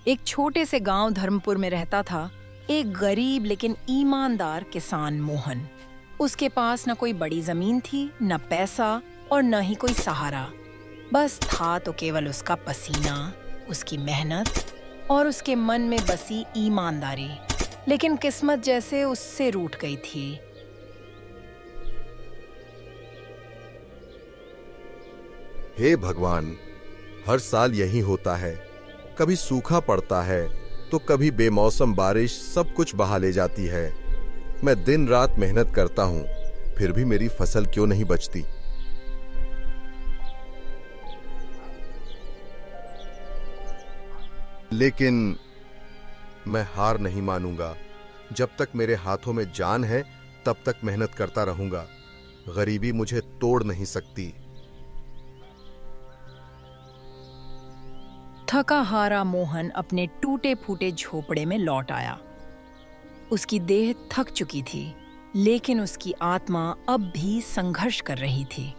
एक छोटे से गांव धर्मपुर में रहता था एक गरीब लेकिन ईमानदार किसान मोहन। उसके पास न कोई बड़ी जमीन थी, न पैसा और न ही कोई सहारा। बस था तो केवल उसका पसीना, उसकी मेहनत और उसके मन में बसी ईमानदारी। लेकिन किस्मत जैसे उससे रूठ गई थी। हे भगवान, हर साल यही होता है। कभी सूखा पड़ता है तो कभी बेमौसम बारिश सब कुछ बहा ले जाती है। मैं दिन रात मेहनत करता हूं, फिर भी मेरी फसल क्यों नहीं बचती। लेकिन मैं हार नहीं मानूंगा। जब तक मेरे हाथों में जान है तब तक मेहनत करता रहूंगा। गरीबी मुझे तोड़ नहीं सकती। थका हारा मोहन अपने टूटे फूटे झोपड़े में लौट आया। उसकी देह थक चुकी थी, लेकिन उसकी आत्मा अब भी संघर्ष कर रही थी।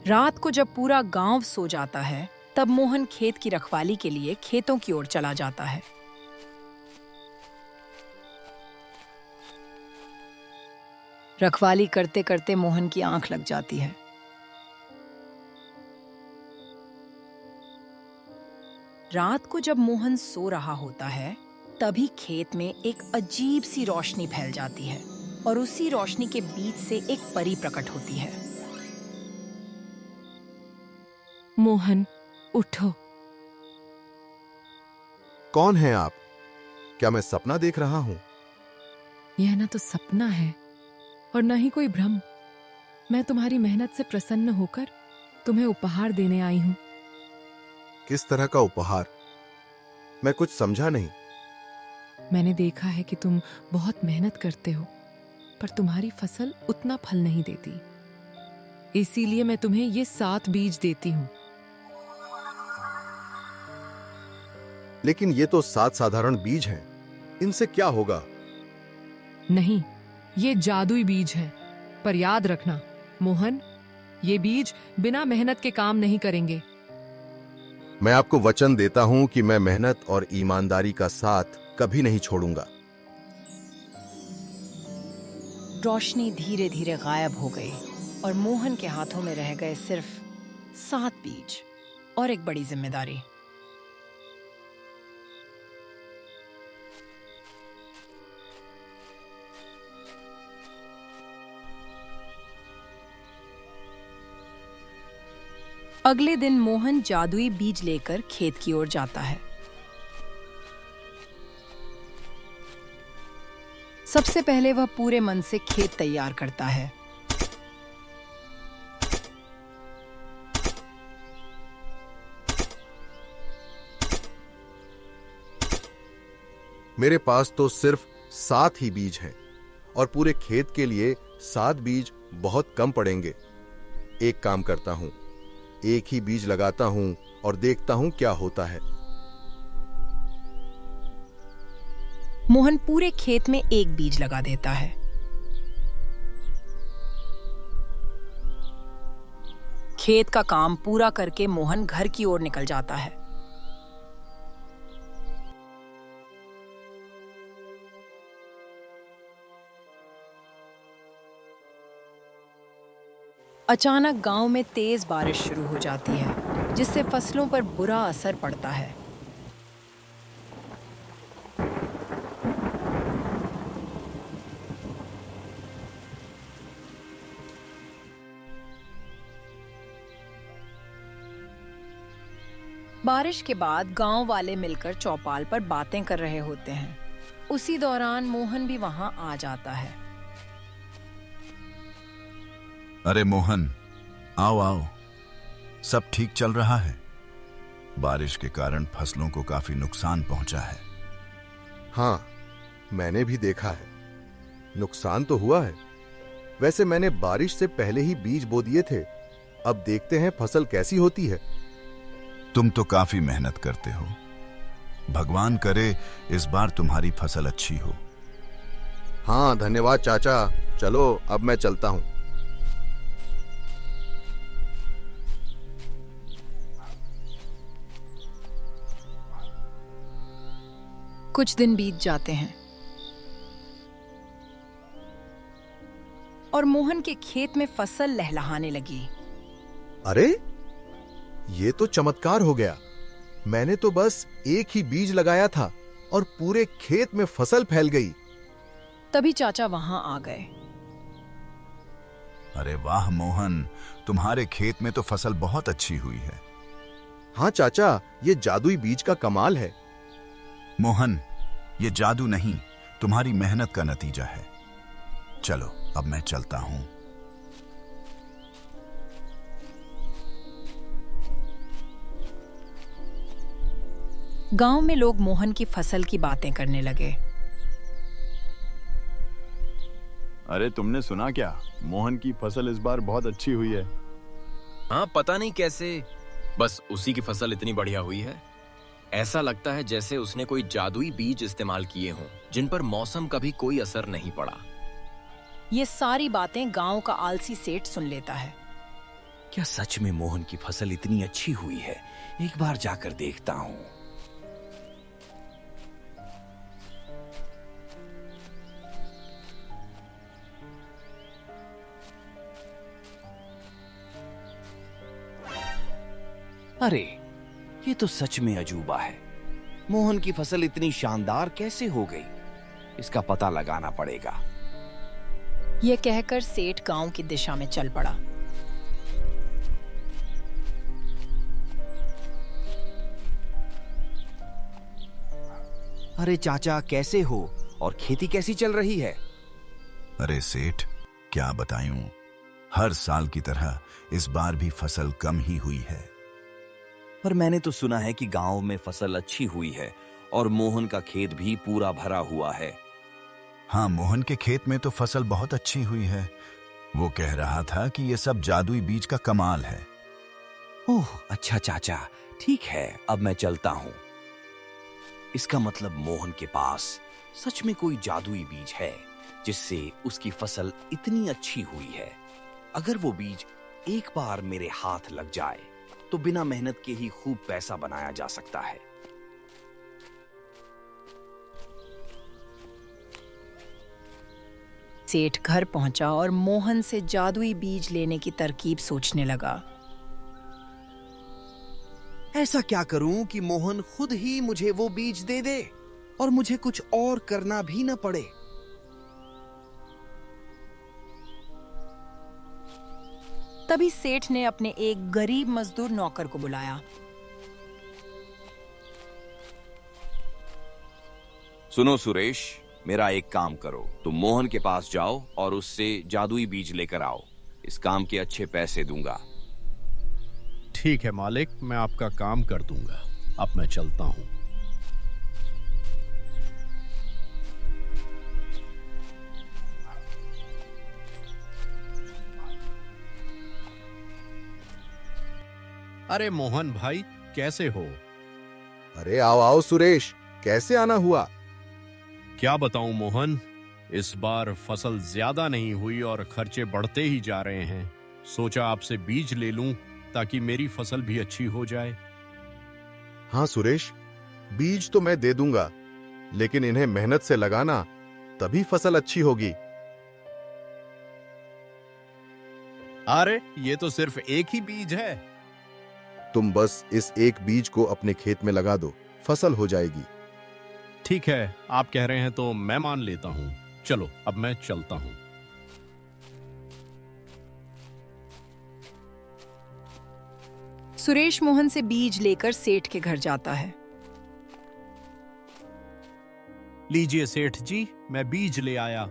रात को जब पूरा गांव सो जाता है, तब मोहन खेत की रखवाली के लिए खेतों की ओर चला जाता है। रखवाली करते करते मोहन की आंख लग जाती है। रात को जब मोहन सो रहा होता है, तभी खेत में एक अजीब सी रोशनी फैल जाती है और उसी रोशनी के बीच से एक परी प्रकट होती है। मोहन, उठो। कौन है आप? क्या मैं सपना देख रहा हूं? यह ना तो सपना है और न ही कोई भ्रम। मैं तुम्हारी मेहनत से प्रसन्न होकर तुम्हें उपहार देने आई हूं। किस तरह का उपहार? मैं कुछ समझा नहीं। मैंने देखा है कि तुम बहुत मेहनत करते हो, पर तुम्हारी फसल उतना फल नहीं देती। इसीलिए मैं तुम्हें ये 7 बीज देती हूं। लेकिन ये तो 7 साधारण बीज हैं। इनसे क्या होगा? नहीं, ये जादुई बीज है। पर याद रखना मोहन, ये बीज बिना मेहनत के काम नहीं करेंगे। मैं आपको वचन देता हूं कि मैं मेहनत और ईमानदारी का साथ कभी नहीं छोड़ूंगा। रोशनी धीरे धीरे गायब हो गई और मोहन के हाथों में रह गए सिर्फ 7 बीज और एक बड़ी जिम्मेदारी। अगले दिन मोहन जादुई बीज लेकर खेत की ओर जाता है। सबसे पहले वह पूरे मन से खेत तैयार करता है। मेरे पास तो सिर्फ 7 ही बीज हैं और पूरे खेत के लिए 7 बीज बहुत कम पड़ेंगे। एक काम करता हूं, एक ही बीज लगाता हूं और देखता हूं क्या होता है। मोहन पूरे खेत में एक बीज लगा देता है। खेत का काम पूरा करके मोहन घर की ओर निकल जाता है। अचानक गांव में तेज बारिश शुरू हो जाती है, जिससे फसलों पर बुरा असर पड़ता है। बारिश के बाद गांव वाले मिलकर चौपाल पर बातें कर रहे होते हैं। उसी दौरान मोहन भी वहां आ जाता है। अरे मोहन, आओ आओ। सब ठीक चल रहा है? बारिश के कारण फसलों को काफी नुकसान पहुंचा है। हाँ, मैंने भी देखा है। नुकसान तो हुआ है। वैसे मैंने बारिश से पहले ही बीज बो दिए थे। अब देखते हैं फसल कैसी होती है। तुम तो काफी मेहनत करते हो। भगवान करे इस बार तुम्हारी फसल अच्छी हो। हाँ, धन्यवाद चाचा। चलो अब मैं चलता हूं। कुछ दिन बीत जाते हैं और मोहन के खेत में फसल लहलहाने लगी। अरे, ये तो चमत्कार हो गया। मैंने तो बस एक ही बीज लगाया था और पूरे खेत में फसल फैल गई। तभी चाचा वहां आ गए। अरे वाह मोहन, तुम्हारे खेत में तो फसल बहुत अच्छी हुई है। हाँ चाचा, ये जादुई बीज का कमाल है। मोहन, ये जादू नहीं, तुम्हारी मेहनत का नतीजा है। चलो अब मैं चलता हूं। गांव में लोग मोहन की फसल की बातें करने लगे। अरे तुमने सुना क्या? मोहन की फसल इस बार बहुत अच्छी हुई है। हाँ, पता नहीं कैसे, बस उसी की फसल इतनी बढ़िया हुई है। ऐसा लगता है जैसे उसने कोई जादुई बीज इस्तेमाल किए हों जिन पर मौसम का भी कोई असर नहीं पड़ा। ये सारी बातें गांव का आलसी सेठ सुन लेता है। क्या सच में मोहन की फसल इतनी अच्छी हुई है? एक बार जाकर देखता हूं। अरे, ये तो सच में अजूबा है। मोहन की फसल इतनी शानदार कैसे हो गई? इसका पता लगाना पड़ेगा। यह कहकर सेठ गांव की दिशा में चल पड़ा। अरे चाचा, कैसे हो और खेती कैसी चल रही है? अरे सेठ, क्या बताऊं, हर साल की तरह इस बार भी फसल कम ही हुई है। पर मैंने तो सुना है कि गांव में फसल अच्छी हुई है और मोहन का खेत भी पूरा भरा हुआ है। हाँ, मोहन के खेत में तो फसल बहुत अच्छी हुई है। वो कह रहा था कि ये सब जादुई बीज का कमाल है। ओह अच्छा चाचा, ठीक है, अब मैं चलता हूं। इसका मतलब मोहन के पास सच में कोई जादुई बीज है जिससे उसकी फसल इतनी अच्छी हुई है। अगर वो बीज एक बार मेरे हाथ लग जाए तो बिना मेहनत के ही खूब पैसा बनाया जा सकता है। सेठ घर पहुंचा और मोहन से जादुई बीज लेने की तरकीब सोचने लगा। ऐसा क्या करूं कि मोहन खुद ही मुझे वो बीज दे दे और मुझे कुछ और करना भी न पड़े। तभी सेठ ने अपने एक गरीब मजदूर नौकर को बुलाया। सुनो सुरेश, मेरा एक काम करो। तुम मोहन के पास जाओ और उससे जादुई बीज लेकर आओ। इस काम के अच्छे पैसे दूंगा। ठीक है मालिक, मैं आपका काम कर दूंगा। अब मैं चलता हूं। अरे मोहन भाई, कैसे हो? अरे आओ आओ सुरेश, कैसे आना हुआ? क्या बताऊं मोहन, इस बार फसल ज्यादा नहीं हुई और खर्चे बढ़ते ही जा रहे हैं। सोचा आपसे बीज ले लूं ताकि मेरी फसल भी अच्छी हो जाए। हाँ सुरेश, बीज तो मैं दे दूंगा, लेकिन इन्हें मेहनत से लगाना, तभी फसल अच्छी होगी। अरे ये तो सिर्फ एक ही बीज है। तुम बस इस एक बीज को अपने खेत में लगा दो, फसल हो जाएगी। ठीक है, आप कह रहे हैं तो मैं मान लेता हूं। चलो अब मैं चलता हूं। सुरेश मोहन से बीज लेकर सेठ के घर जाता है। लीजिए सेठ जी, मैं बीज ले आया।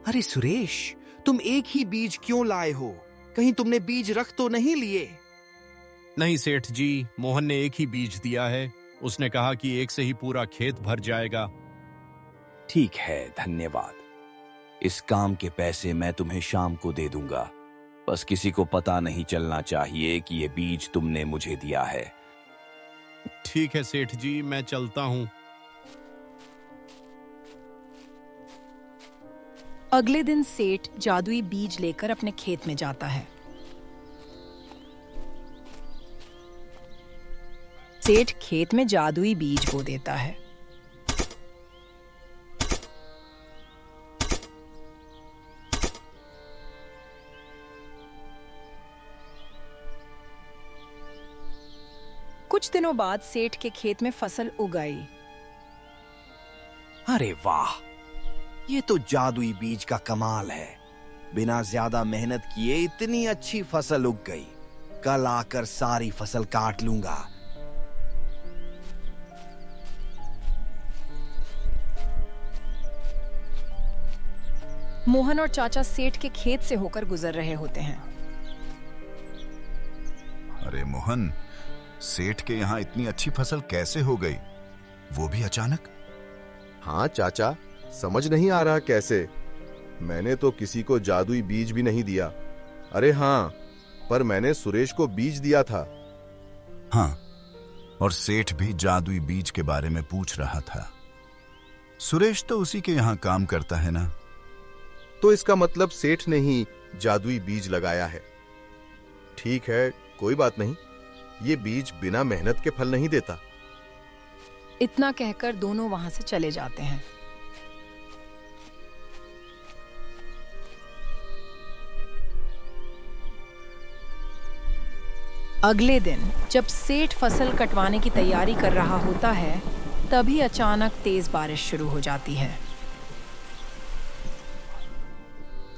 अरे सुरेश, तुम एक ही बीज क्यों लाए हो? कहीं तुमने बीज रख तो नहीं लिए? नहीं सेठ जी, मोहन ने एक ही बीज दिया है। उसने कहा कि एक से ही पूरा खेत भर जाएगा। ठीक है, धन्यवाद। इस काम के पैसे मैं तुम्हें शाम को दे दूंगा। बस किसी को पता नहीं चलना चाहिए कि ये बीज तुमने मुझे दिया है। ठीक है सेठ जी, मैं चलता हूं। अगले दिन सेठ जादुई बीज लेकर अपने खेत में जाता है। सेठ खेत में जादुई बीज बो देता है। कुछ दिनों बाद सेठ के खेत में फसल उगाई। अरे वाह, ये तो जादुई बीज का कमाल है। बिना ज्यादा मेहनत किए इतनी अच्छी फसल उग गई। कल आकर सारी फसल काट लूंगा। मोहन और चाचा सेठ के खेत से होकर गुजर रहे होते हैं। अरे मोहन, सेठ के यहाँ इतनी अच्छी फसल कैसे हो गई, वो भी अचानक? हाँ चाचा, समझ नहीं आ रहा कैसे। मैंने तो किसी को जादुई बीज भी नहीं दिया। अरे हाँ, पर मैंने सुरेश को बीज दिया था। हाँ, और सेठ भी जादुई बीज के बारे में पूछ रहा था। सुरेश तो उसी के यहाँ काम करता है ना। तो इसका मतलब सेठ ने ही जादुई बीज लगाया है। ठीक है, कोई बात नहीं। ये बीज बिना मेहनत के फल नहीं देता। इतना कहकर दोनों वहां से चले जाते हैं। अगले दिन जब सेठ फसल कटवाने की तैयारी कर रहा होता है, तभी अचानक तेज बारिश शुरू हो जाती है।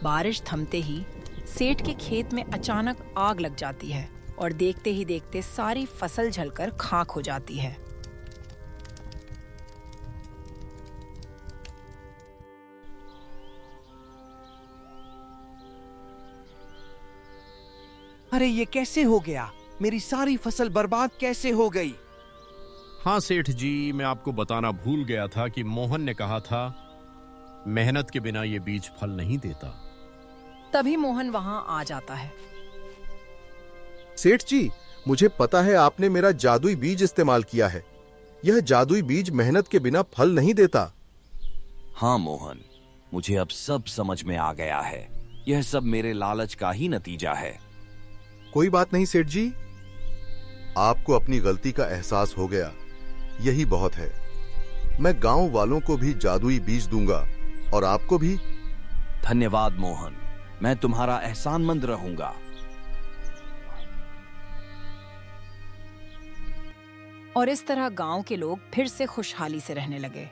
बारिश थमते ही सेठ के खेत में अचानक आग लग जाती है और देखते ही देखते सारी फसल जलकर खाक हो जाती है। अरे ये कैसे हो गया? मेरी सारी फसल बर्बाद कैसे हो गई? हाँ सेठ जी, मैं आपको बताना भूल गया था कि मोहन ने कहा था मेहनत के बिना ये बीज फल नहीं देता। तभी मोहन वहां आ जाता है। सेठ जी, मुझे पता है आपने मेरा जादुई बीज इस्तेमाल किया है। यह जादुई बीज मेहनत के बिना फल नहीं देता। हाँ मोहन, मुझे अब सब समझ में आ गया है। यह सब मेरे लालच का ही नतीजा है। कोई बात नहीं सेठ जी, आपको अपनी गलती का एहसास हो गया, यही बहुत है। मैं गांव वालों को भी जादुई बीज दूंगा और आपको भी। धन्यवाद मोहन, मैं तुम्हारा एहसानमंद रहूंगा। और इस तरह गांव के लोग फिर से खुशहाली से रहने लगे।